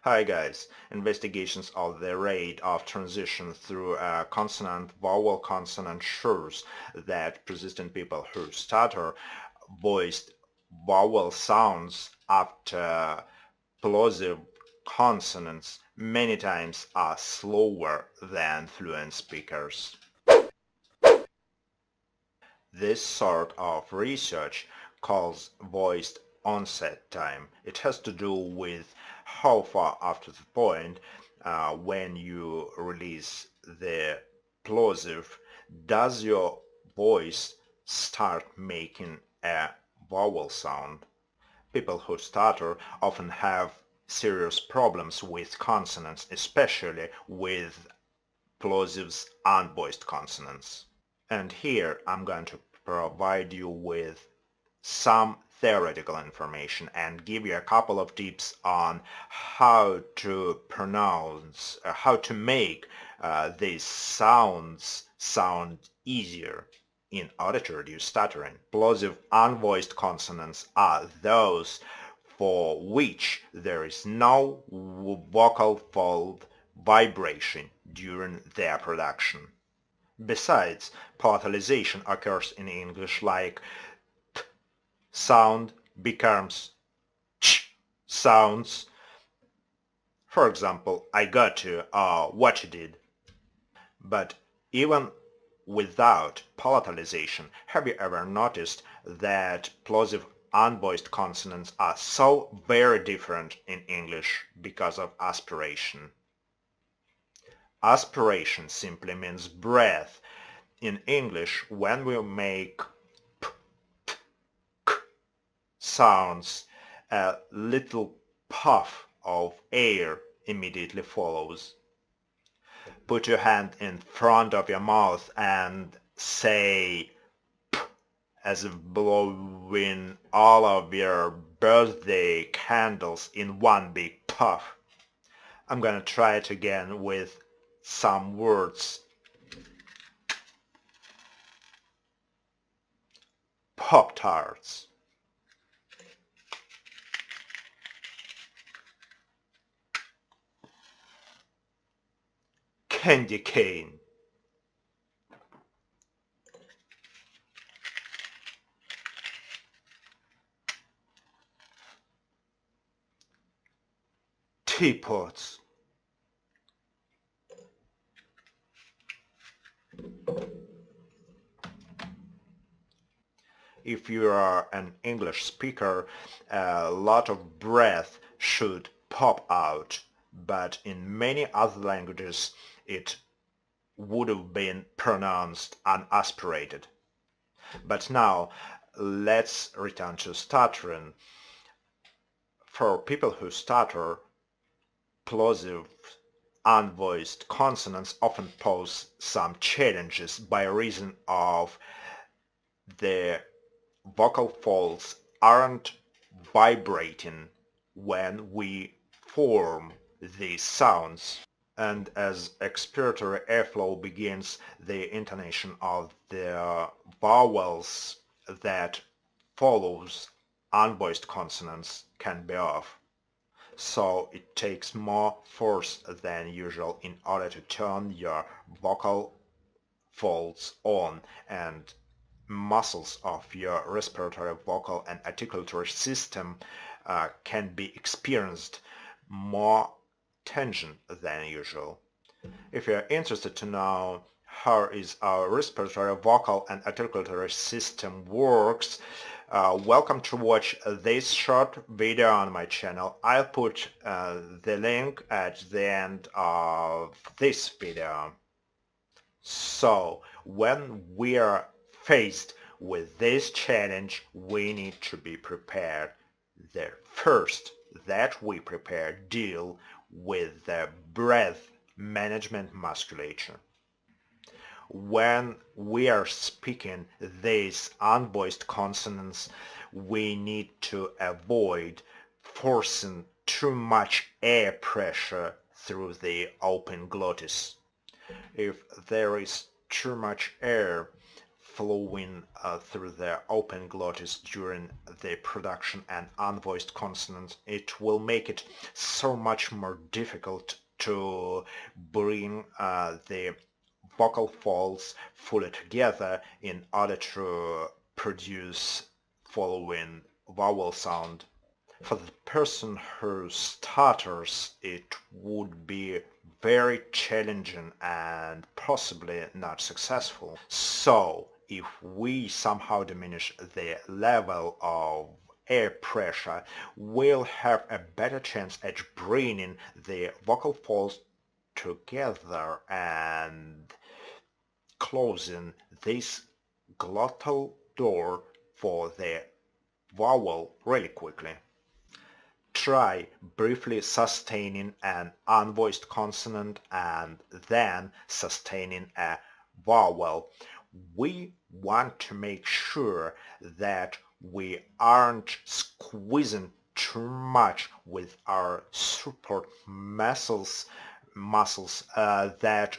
Hi guys, investigations of the rate of transition through a consonant-vowel consonant shows that persistent people who stutter voiced vowel sounds after plosive consonants many times are slower than fluent speakers. This sort of research calls voiced onset time. It has to do with how far after the point when you release the plosive does your voice start making a vowel sound. People who stutter often have serious problems with consonants, especially with plosives and voiced consonants. And here I'm going to provide you with some theoretical information and give you a couple of tips on how to pronounce, how to make these sounds sound easier in order to reduce stuttering. Plosive unvoiced consonants are those for which there is no vocal fold vibration during their production. Besides, palatalization occurs in English like t sound becomes ch sounds. For example, I got you or what you did. But even without palatalization, have you ever noticed that plosive unvoiced consonants are so very different in English because of aspiration? Aspiration simply means breath. In English, when we make p, t, k sounds, a little puff of air immediately follows. Put your hand in front of your mouth and say p as if blowing all of your birthday candles in one big puff. I'm gonna try it again with some words. Pop-Tarts, candy cane, teapots. If you are an English speaker, a lot of breath should pop out, but in many other languages it would have been pronounced unaspirated. But now let's return to stuttering. For people who stutter, plosive unvoiced consonants often pose some challenges by reason of the vocal folds aren't vibrating when we form these sounds. And as expiratory airflow begins, the intonation of the vowels that follows unvoiced consonants can be off. So it takes more force than usual in order to turn your vocal folds on, and muscles of your respiratory, vocal and articulatory system can be experienced more tension than usual. If you're interested to know how is our respiratory, vocal and articulatory system works, welcome to watch this short video on my channel. I'll put the link at the end of this video. So when we are faced with this challenge, we need to be prepared. The first that we prepare deal with the breath management musculature. When we are speaking these unvoiced consonants, we need to avoid forcing too much air pressure through the open glottis. If there is too much air flowing through the open glottis during the production and unvoiced consonants, it will make it so much more difficult to bring the vocal folds fully together in order to produce following vowel sound. For the person who stutters, it would be very challenging and possibly not successful. So, if we somehow diminish the level of air pressure, we'll have a better chance at bringing the vocal folds together and closing this glottal door for the vowel really quickly. Try briefly sustaining an unvoiced consonant and then sustaining a vowel. We want to make sure that we aren't squeezing too much with our support muscles that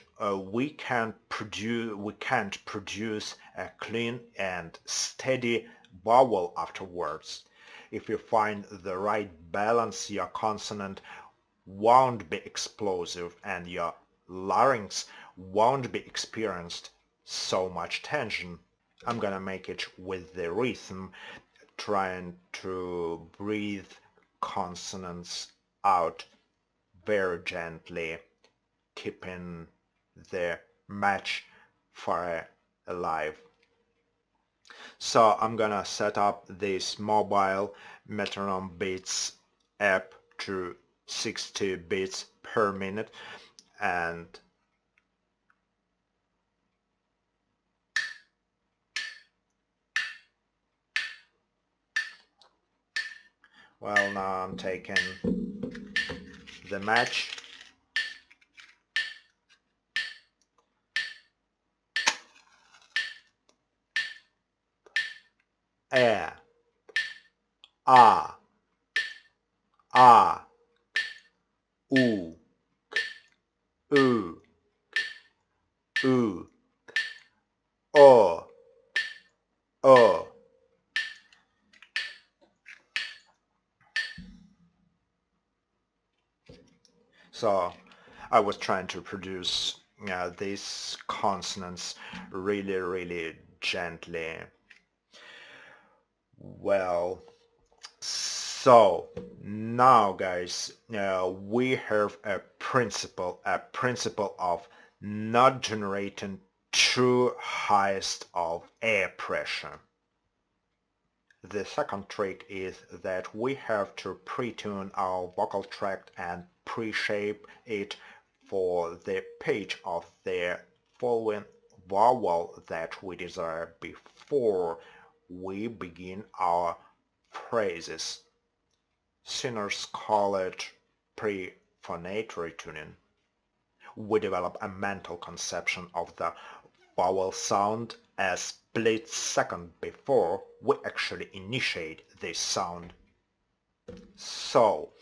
we can't produce a clean and steady vowel afterwards. If you find the right balance, your consonant won't be explosive and your larynx won't be experienced so much tension. I'm gonna make it with the rhythm, trying to breathe consonants out very gently, keeping the match fire alive. So I'm gonna set up this mobile metronome beats app to 60 beats per minute, and well, now I'm taking the match. A, ah, ah, oo, oo, oo, o. So I was trying to produce these consonants really gently. Well, so now guys, we have a principle of not generating too highest of air pressure. The second trick is that we have to pre-tune our vocal tract and pre-shape it for the pitch of the following vowel that we desire before we begin our phrases. Singers call it pre-phonatory tuning. We develop a mental conception of the vowel sound a split second before we actually initiate this sound. So,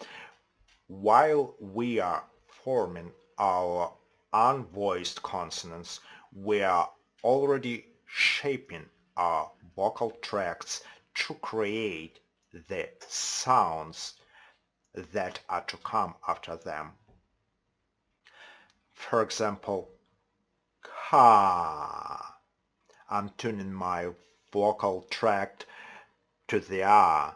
while we are forming our unvoiced consonants, we are already shaping our vocal tracts to create the sounds that are to come after them. For example, ka. I'm tuning my vocal tract to the R.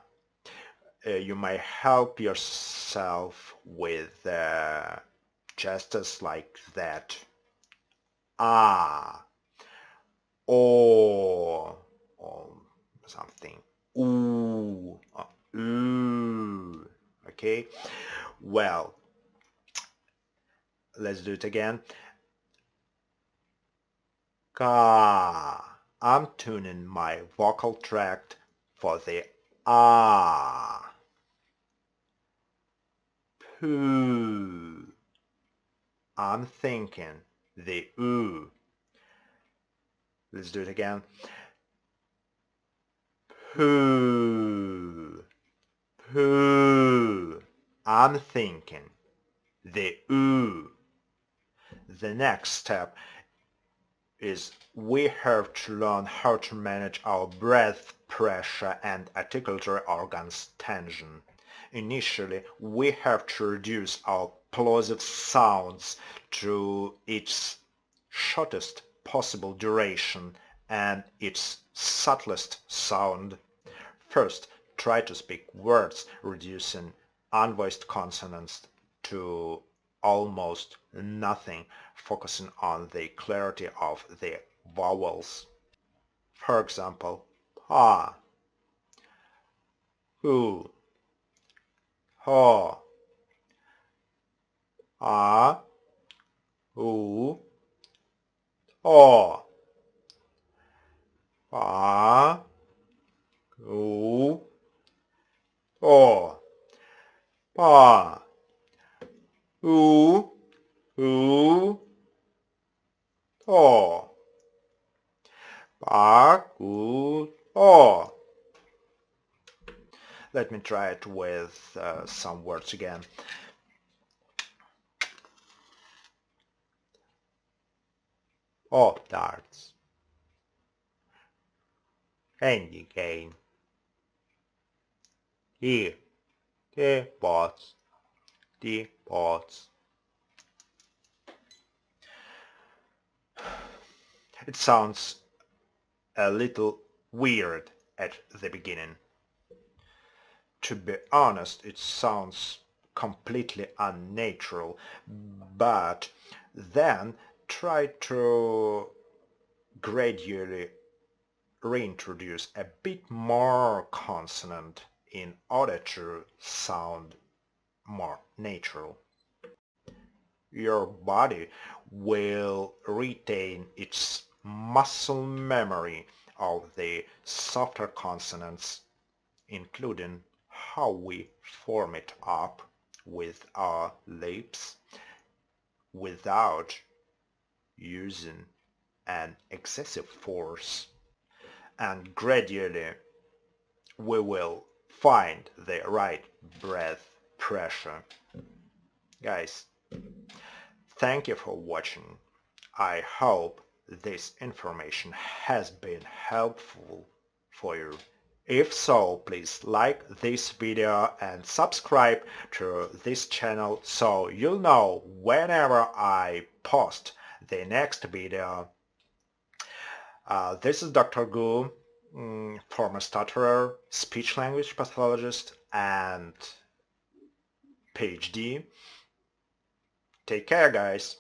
You may help yourself with gestures like that. Ah, or something. Ooh, ooh. Okay. Well, let's do it again. Ka. I'm tuning my vocal tract for the ah. Poo. I'm thinking the oo. Let's do it again. Poo. Poo. I'm thinking the oo. The next step is we have to learn how to manage our breath pressure and articulatory organs tension. Initially, we have to reduce our plosive sounds to its shortest possible duration and its subtlest sound. First, try to speak words reducing unvoiced consonants to almost nothing, focusing on the clarity of the vowels. For example, pa, hu, ho, a, u, o, pa, u, o, pa, u, u, o, pa, u, o. Let me try it with some words again. O darts, candy cane, here, teapots, teapots. It sounds a little weird at the beginning. To be honest, it sounds completely unnatural, but then try to gradually reintroduce a bit more consonant in order to sound more natural. Your body will retain its muscle memory of the softer consonants, including how we form it up with our lips without using an excessive force. And gradually we will find the right breath pressure. Guys, thank you for watching. I hope this information has been helpful for you. If so, please like this video and subscribe to this channel so you'll know whenever I post the next video. This is Dr. Gu, former stutterer, speech-language pathologist and PhD. Take care, guys.